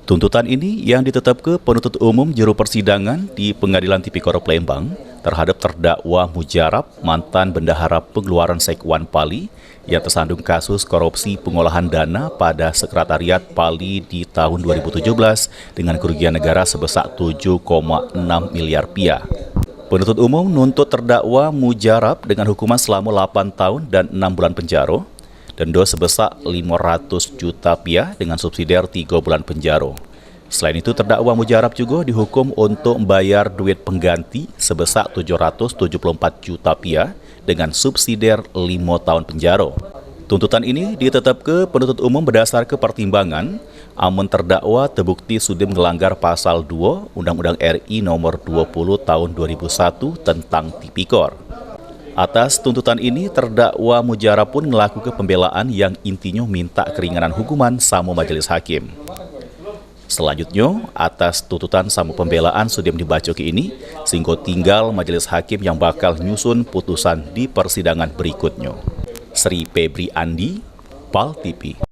Tuntutan ini yang ditetapkan penuntut umum juru persidangan di Pengadilan Tipikor Palembang terhadap terdakwa Mujarab, mantan bendahara pengeluaran Sekwan Pali yang tersandung kasus korupsi pengolahan dana pada Sekretariat Pali di tahun 2017 dengan kerugian negara sebesar 7,6 miliar rupiah. Penuntut umum nuntut terdakwa Mujarab dengan hukuman selama 8 tahun dan 6 bulan penjara, denda sebesar 500 juta rupiah dengan subsidiar 3 bulan penjara. Selain itu, terdakwa Mujarab juga dihukum untuk membayar duit pengganti sebesar 774 juta rupiah dengan subsidiar 5 tahun penjara. Tuntutan ini ditetapkan penuntut umum berdasarkan pertimbangan amun terdakwa terbukti sudah melanggar pasal 2 Undang-Undang RI nomor 20 tahun 2001 tentang Tipikor. Atas tuntutan ini, terdakwa Mujarab pun melakukan pembelaan yang intinya minta keringanan hukuman sama majelis hakim. Selanjutnya, atas tuntutan sama pembelaan sudah dibaca ke ini, sehingga tinggal majelis hakim yang bakal nyusun putusan di persidangan berikutnya. Sri Febri Andi, PAL TV.